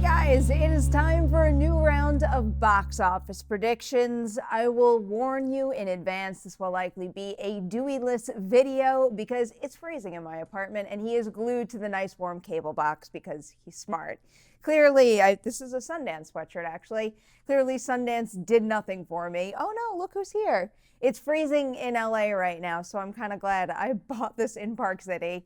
Guys, it is time for a new round of box office predictions. I will warn you in advance, this will likely be a Dewey-less video because it's freezing in my apartment and he is glued to the nice warm cable box because he's smart. Clearly, this is a Sundance sweatshirt actually. Clearly Sundance did nothing for me. Oh no, look who's here. It's freezing in LA right now, so I'm kind of glad I bought this in Park City.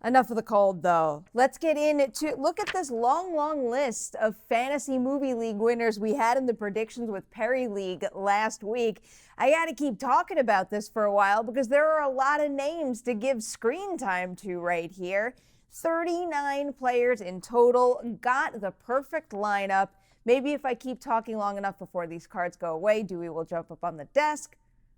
Enough of the cold, though. Let's get into look at this long list of Fantasy Movie League winners we had in the predictions with Perry League last week. I got to keep talking about this for a while because there are a lot of names to give screen time to right here. 39 players in total, got the perfect lineup. Maybe if I keep talking long enough before these cards go away, Dewey will jump up on the desk.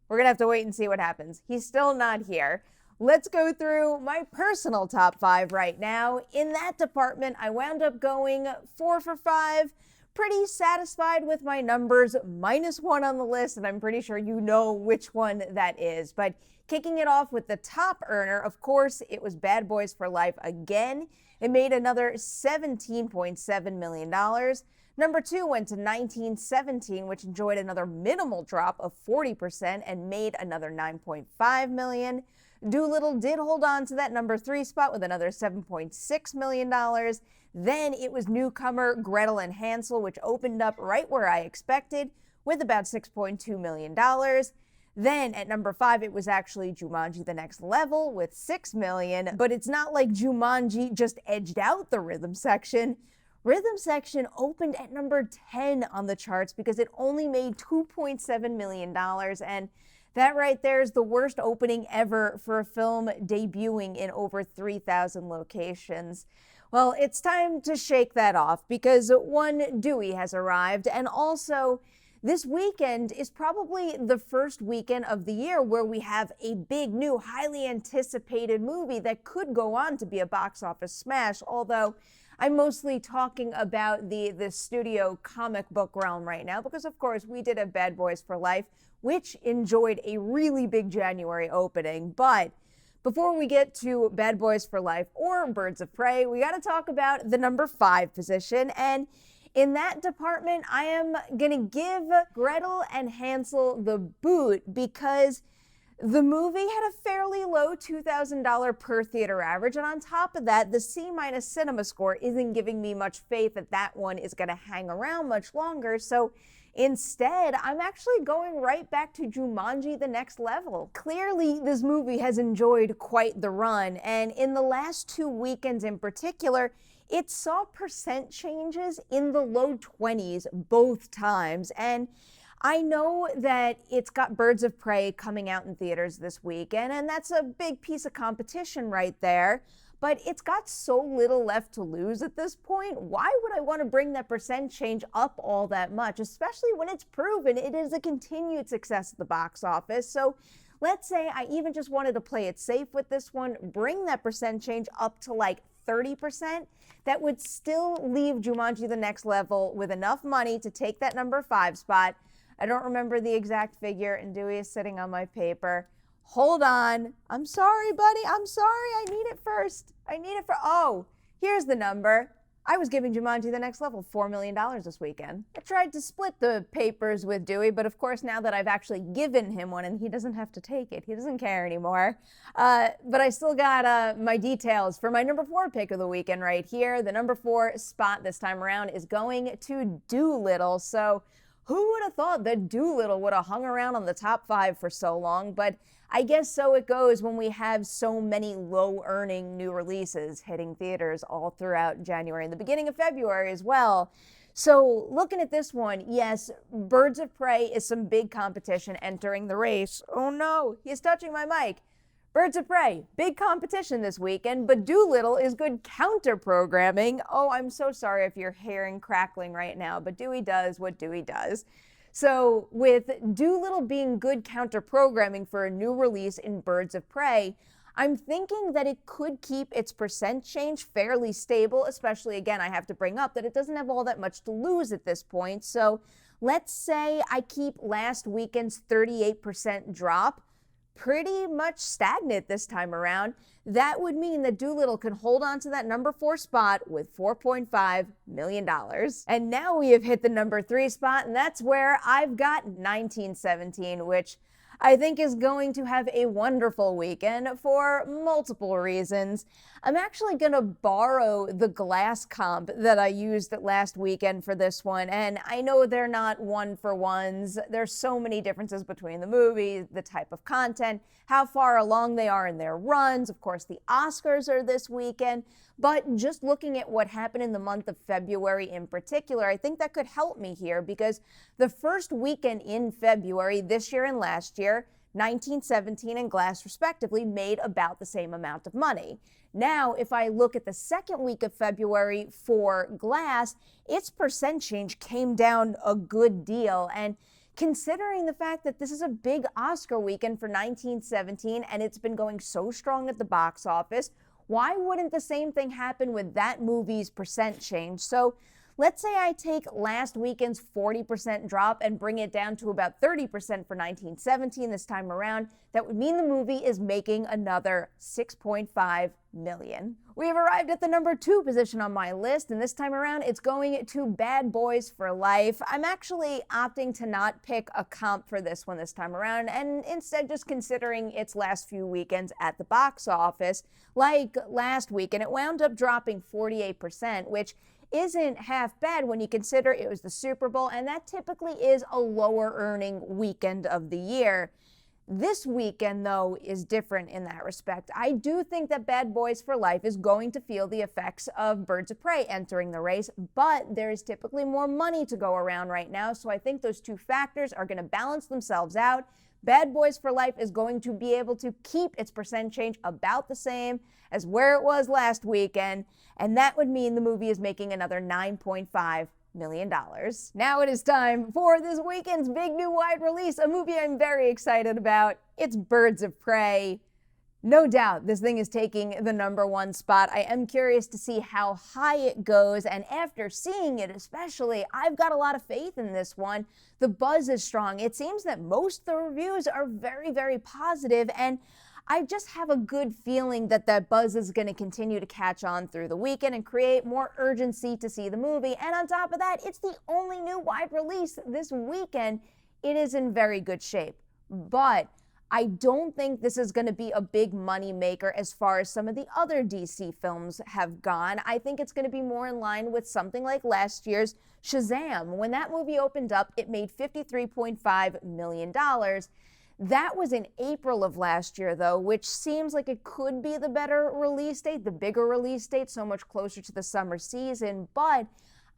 We're going to have to wait and see what happens. He's still not here. Let's go through my personal top 5 right now. In that department, I wound up going 4 for 5. Pretty satisfied with my numbers, -1 on the list, and I'm pretty sure you know which one that is. But kicking it off with the top earner, of course, it was Bad Boys for Life again. It made another $17.7 million. Number 2 went to 1917, which enjoyed another minimal drop of 40% and made another $9.5 million. Doolittle did hold on to that number 3 spot with another $7.6 million. Then it was newcomer Gretel and Hansel, which opened up right where I expected with about $6.2 million. Then at number 5, it was actually Jumanji: The Next Level with $6 million. But it's not like Jumanji just edged out the rhythm section. Rhythm section opened at number 10 on the charts because it only made $2.7 million. And that right there is the worst opening ever for a film debuting in over 3,000 locations. Well, it's time to shake that off because one, Dewey has arrived, and also this weekend is probably the first weekend of the year where we have a big, new, highly anticipated movie that could go on to be a box office smash, although I'm mostly talking about the studio comic book realm right now because, of course, we did a Bad Boys for Life, which enjoyed a really big January opening. But before we get to Bad Boys for Life or Birds of Prey, we got to talk about the number 5 position. And in that department, I am going to give Gretel and Hansel the boot because the movie had a fairly low $2,000 per theater average. And on top of that, the C- cinema score isn't giving me much faith that that one is going to hang around much longer. So instead, I'm actually going right back to Jumanji: The Next Level. Clearly, this movie has enjoyed quite the run, and in the last 2 weekends in particular, it saw percent changes in the low 20s both times. And I know that it's got Birds of Prey coming out in theaters this weekend, and that's a big piece of competition right there. But it's got so little left to lose at this point. Why would I want to bring that percent change up all that much, especially when it's proven it is a continued success at the box office? So let's say I even just wanted to play it safe with this one, bring that percent change up to like 30%. That would still leave Jumanji: The Next Level with enough money to take that number 5 spot. I don't remember the exact figure, and Dewey is sitting on my paper. Hold on. I'm sorry, buddy. I'm sorry. I need it first. Oh, here's the number. I was giving Jumanji: The Next Level $4 million this weekend. I tried to split the papers with Dewey, but of course now that I've actually given him one and he doesn't have to take it, he doesn't care anymore. But I still got my details for my number 4 pick of the weekend right here. The number 4 spot this time around is going to Doolittle. So who would have thought that Doolittle would have hung around on the top 5 for so long? But I guess so it goes when we have so many low-earning new releases hitting theaters all throughout January and the beginning of February as well. So looking at this one, yes, Birds of Prey is some big competition entering the race. Oh no, he's touching my mic. Birds of Prey, big competition this weekend, but Doolittle is good counter-programming. Oh, I'm so sorry if you're hearing crackling right now, but Dewey does what Dewey does. So with Doolittle being good counter-programming for a new release in Birds of Prey, I'm thinking that it could keep its percent change fairly stable, especially, again, I have to bring up that it doesn't have all that much to lose at this point. So let's say I keep last weekend's 38% drop, pretty much stagnant this time around. That would mean that Dolittle can hold on to that number 4 spot with $4.5 million. And now we have hit the number 3 spot, and that's where I've got 1917, which I think is going to have a wonderful weekend for multiple reasons. I'm actually going to borrow the Glass comp that I used last weekend for this one, and I know they're not one-for-ones. There's so many differences between the movies, the type of content, how far along they are in their runs. Of course, the Oscars are this weekend, but just looking at what happened in the month of February in particular, I think that could help me here, because the first weekend in February this year and last year, 1917 and Glass respectively made about the same amount of money. Now, if I look at the second week of February for Glass, its percent change came down a good deal. And considering the fact that this is a big Oscar weekend for 1917 and it's been going so strong at the box office, why wouldn't the same thing happen with that movie's percent change? So let's say I take last weekend's 40% drop and bring it down to about 30% for 1917 this time around. That would mean the movie is making another $6.5 million. We have arrived at the number 2 position on my list, and this time around it's going to Bad Boys for Life. I'm actually opting to not pick a comp for this one this time around, and instead just considering its last few weekends at the box office. Like last weekend, it wound up dropping 48%, which isn't half bad when you consider it was the Super Bowl, and that typically is a lower earning weekend of the year. This weekend, though, is different in that respect. I do think that Bad Boys for Life is going to feel the effects of Birds of Prey entering the race, but there is typically more money to go around right now, so I think those two factors are going to balance themselves out. Bad Boys for Life is going to be able to keep its percent change about the same as where it was last weekend, and that would mean the movie is making another $9.5 million. Now it is time for this weekend's big new wide release, a movie I'm very excited about. It's Birds of Prey. No doubt this thing is taking the number 1 spot. I am curious to see how high it goes, and after seeing it especially, I've got a lot of faith in this one. The buzz is strong. It seems that most of the reviews are very, very positive, and I just have a good feeling that that buzz is going to continue to catch on through the weekend and create more urgency to see the movie. And on top of that, it's the only new wide release this weekend. It is in very good shape. But I don't think this is going to be a big money maker as far as some of the other DC films have gone. I think it's going to be more in line with something like last year's Shazam. When that movie opened up, it made $53.5 million. That was in April of last year, though, which seems like it could be the better release date, the bigger release date, so much closer to the summer season. But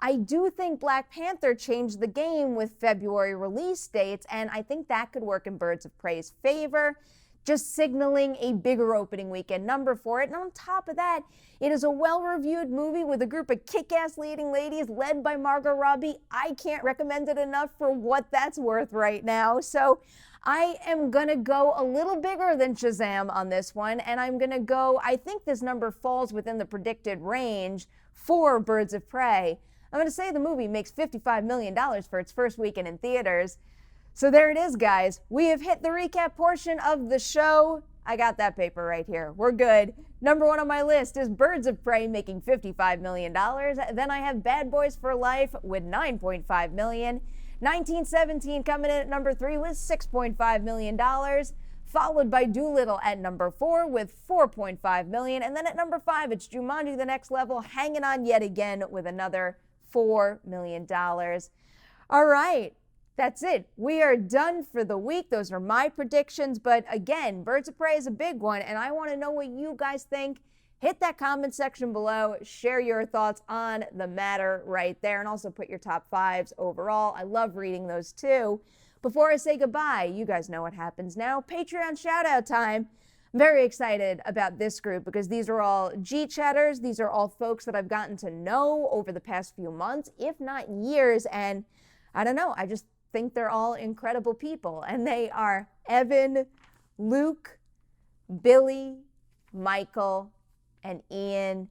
I do think Black Panther changed the game with February release dates, and I think that could work in Birds of Prey's favor, just signaling a bigger opening weekend number for it. And on top of that, it is a well-reviewed movie with a group of kick-ass leading ladies led by Margot Robbie. I can't recommend it enough for what that's worth right now. So I am going to go a little bigger than Shazam on this one, and I'm going to go, I think this number falls within the predicted range for Birds of Prey. I'm going to say the movie makes $55 million for its first weekend in theaters. So there it is, guys. We have hit the recap portion of the show. I got that paper right here. We're good. Number 1 on my list is Birds of Prey making $55 million. Then I have Bad Boys for Life with $9.5 million. 1917 coming in at number 3 with $6.5 million, followed by Dolittle at number 4 with $4.5 million. And then at number 5, it's Jumanji: The Next Level, hanging on yet again with another $4 million. All right, that's it. We are done for the week. Those are my predictions. But again, Birds of Prey is a big one, and I want to know what you guys think. Hit that comment section below, share your thoughts on the matter right there, and also put your top 5s overall. I love reading those too. Before I say goodbye, you guys know what happens now. Patreon shout out time. I'm very excited about this group because these are all G-chatters. These are all folks that I've gotten to know over the past few months, if not years, and I don't know, I just think they're all incredible people, and they are Evan, Luke, Billy, Michael, and Ian.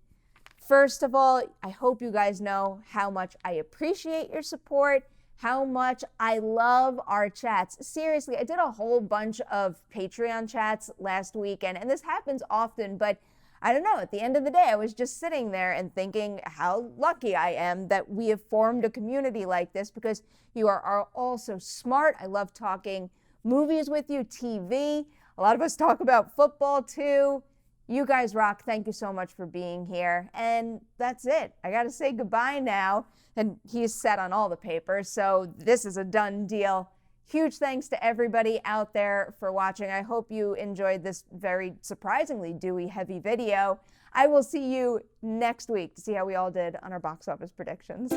First of all, I hope you guys know how much I appreciate your support, how much I love our chats. Seriously, I did a whole bunch of Patreon chats last weekend, and this happens often, but I don't know, at the end of the day, I was just sitting there and thinking how lucky I am that we have formed a community like this, because you are all so smart. I love talking movies with you, TV. A lot of us talk about football too. You guys rock. Thank you so much for being here. And that's it. I got to say goodbye now. And he's set on all the papers, so this is a done deal. Huge thanks to everybody out there for watching. I hope you enjoyed this very surprisingly Dewey heavy video. I will see you next week to see how we all did on our box office predictions.